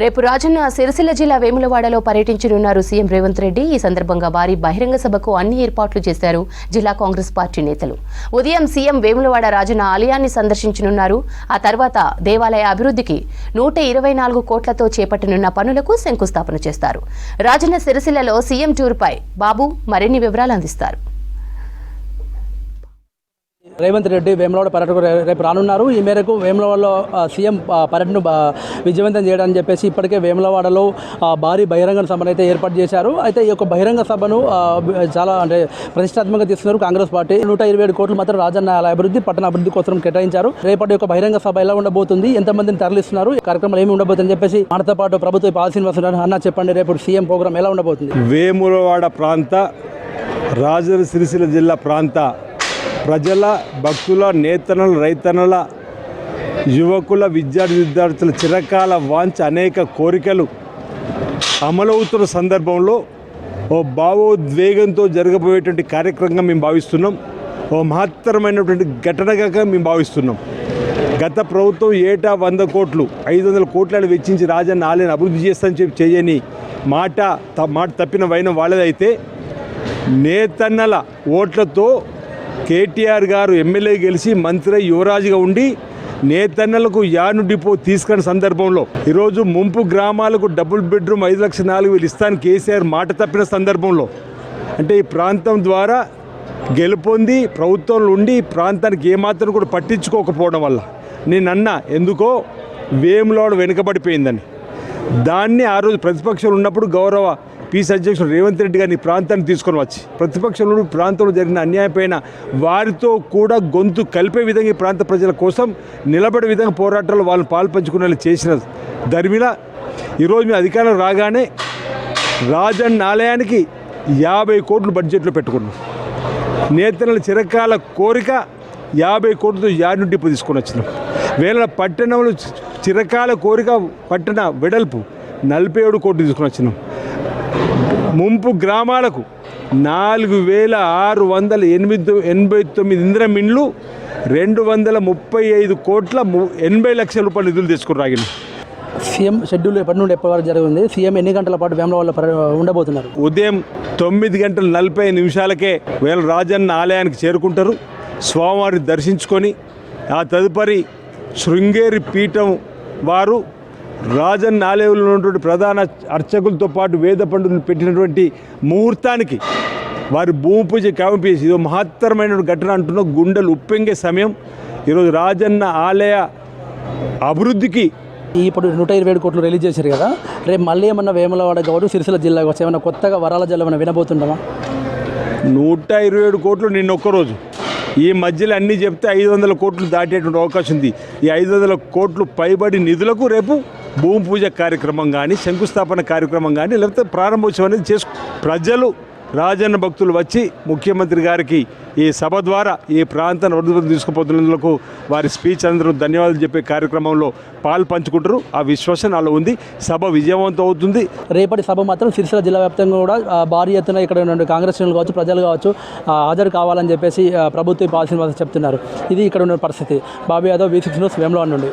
రేపు రాజన్న సిరిసిల్ల జిల్లా వేములవాడలో పర్యటించనున్నారు సీఎం రేవంత్ రెడ్డి. ఈ సందర్భంగా భారీ బహిరంగ సభకు అన్ని ఏర్పాట్లు చేశారు జిల్లా కాంగ్రెస్ పార్టీ నేతలు. ఉదయం సీఎం వేములవాడ రాజన్న ఆలయాన్ని సందర్శించనున్నారు. ఆ తర్వాత దేవాలయ అభివృద్ధికి 124 కోట్లతో చేపట్టనున్న పనులకు శంకుస్థాపన చేస్తారు. రాజన్న సిరిసిల్లలో సీఎం టూర్పై బాబు మరిన్ని వివరాలు అందిస్తారు. రేవంత్ రెడ్డి వేములవాడ పర్యటనకు రేపు రానున్నారు. ఈ మేరకు వేములవాడలో సీఎం పర్యటనను విజయవంతం చేయడానికి చెప్పేసి ఇప్పటికే వేములవాడలో భారీ బహిరంగ సభను అయితే ఏర్పాటు చేశారు. అయితే ఈ యొక్క బహిరంగ సభను చాలా ప్రతిష్టాత్మకంగా తీసుకున్నారు కాంగ్రెస్ పార్టీ. 127 కోట్లు మాత్రం రాజన్న ఆలయ అభివృద్ధి, పట్టణ అభివృద్ధి కోసం కేటాయించారు. రేపటి యొక్క బహిరంగ సభ ఎలా ఉండబోతుంది, ఎంతమందిని తరలిస్తున్నారు, కార్యక్రమాలు ఏమి ఉండబోతుందని చెప్పేసి మనతో పాటు ప్రభుత్వ పాల్ శ్రీనివాస్ అన్న చెప్పండి, రేపు సీఎం ప్రోగ్రాం ఎలా ఉండబోతుంది? వేములవాడ ప్రాంత రాజన్న సిరిసిల్ల జిల్లా ప్రాంత ప్రజల, భక్తుల, నేతనుల, రైతనుల, యువకుల, విద్యార్థుల చిరకాల వాంఛ, అనేక కోరికలు అమలవుతున్న సందర్భంలో ఓ భావోద్వేగంతో జరగబోయేటువంటి కార్యక్రమంగా మేము భావిస్తున్నాం. ఓ మహత్తరమైనటువంటి ఘటనగా మేము భావిస్తున్నాం. గత ప్రభుత్వం ఏటా 100 కోట్లు 500 కోట్లను వెచ్చించి రాజన్న ఆలయాన్ని అభివృద్ధి చేస్తానని చెప్పి చేయని మాట తప్పిన వైనం వాళ్ళదైతే, నేతన్నల ఓట్లతో కేటీఆర్ గారు ఎమ్మెల్యే గెలిచి మంత్రి యువరాజుగా ఉండి నేతన్నలకు యాను డిపో తీసుకున్న సందర్భంలో ఈరోజు ముంపు గ్రామాలకు డబుల్ బెడ్రూమ్ 5,04,000 ఇస్తాను కేసీఆర్ మాట తప్పిన సందర్భంలో, అంటే ఈ ప్రాంతం ద్వారా గెలుపొంది ప్రభుత్వంలో ఉండి ప్రాంతానికి ఏమాత్రం కూడా పట్టించుకోకపోవడం వల్ల నేనన్నా ఎందుకో వేములవాడ వెనుకబడిపోయిందని. దాన్ని ఆ రోజు ప్రతిపక్షంలో ఉన్నప్పుడు గౌరవ పీసీ అధ్యక్షుడు రేవంత్ రెడ్డి గారిని ప్రాంతాన్ని తీసుకొని వచ్చి ప్రతిపక్షంలో ప్రాంతంలో జరిగిన అన్యాయపైన వారితో కూడా గొంతు కలిపే విధంగా ఈ ప్రాంత ప్రజల కోసం నిలబడే విధంగా పోరాటాలు వాళ్ళని పాల్పంచుకునేలా చేసిన దరిమిలా ఈరోజు మీ అధికారం రాగానే రాజన్న ఆలయానికి 50 కోట్లు బడ్జెట్లో పెట్టుకున్నాం. నేతల చిరకాల కోరిక 50 కోట్లతో యార్డు డిపో తీసుకొని వచ్చినాం. వేళ పట్టణంలో చిరకాల కోరిక పట్టణ వెడల్పు 47 కోట్లు తీసుకొని వచ్చినాం. ముంపు గ్రామాలకు 4,689 ఇందిరమిండ్లు 235 కోట్ల 80 లక్షల రూపాయల నిధులు తీసుకుని రాగిన. సీఎం షెడ్యూల్ ఎప్పటి నుండి ఎప్పటి వరకు జరిగింది? సీఎం ఎన్ని గంటల పాటు వేములవాడలో ఉండబోతున్నారు? ఉదయం 9:45 వేళ రాజన్న ఆలయానికి చేరుకుంటారు. స్వామివారిని దర్శించుకొని ఆ తదుపరి శృంగేరి పీఠం వారు రాజన్న ఆలయంలో ఉన్నటువంటి ప్రధాన అర్చకులతో పాటు వేద పండితులు పెట్టినటువంటి ముహూర్తానికి వారి భూమి పూజ కావింపేసి ఇదో మహత్తరమైన ఘటన అంటున్న గుండెలు ఉప్పెంగే సమయం. ఈరోజు రాజన్న ఆలయ అభివృద్ధికి ఇప్పుడు 127 కోట్లు రిలీజ్ చేశారు కదా, రేపు మళ్ళీ ఏమన్నా వేములవాడ కావచ్చు సిరిసిల్ల జిల్లా కావచ్చు ఏమన్నా కొత్తగా వరాల జల్లు ఏమైనా వినబోతుంటామా? 127 కోట్లు నిన్న ఒక్కరోజు, ఈ మధ్యలో అన్నీ చెప్తే 500 కోట్లు దాటేటువంటి అవకాశం ఉంది. ఈ 500 కోట్లు పైబడి నిధులకు రేపు భూమి పూజ కార్యక్రమం కానీ, శంకుస్థాపన కార్యక్రమం కానీ, లేకపోతే ప్రారంభోత్సవం అనేది ప్రజలు, రాజన్న భక్తులు వచ్చి ముఖ్యమంత్రి గారికి ఈ సభ ద్వారా ఈ ప్రాంతాన్ని అభివృద్ధి తీసుకుపోతున్నందుకు వారి స్పీచ్ అందరూ ధన్యవాదాలు చెప్పే కార్యక్రమంలో పాలు పంచుకుంటారు. ఆ విశ్వాసం అలా ఉంది. సభ విజయవంతం అవుతుంది. రేపటి సభ మాత్రం సిరిసిల్ల జిల్లా వ్యాప్తంగా కూడా భారీ ఎత్తున ఇక్కడ ఉన్న కాంగ్రెస్ శ్రేణులు కావచ్చు, ప్రజలు కావచ్చు హాజరు కావాలని చెప్పేసి ప్రభుత్వ పాల్ శ్రీనివాస్ చెప్తున్నారు. ఇది ఇక్కడ ఉన్న పరిస్థితి. బాబు యాదవ్, V6 న్యూస్, వేములవాడ నుండి.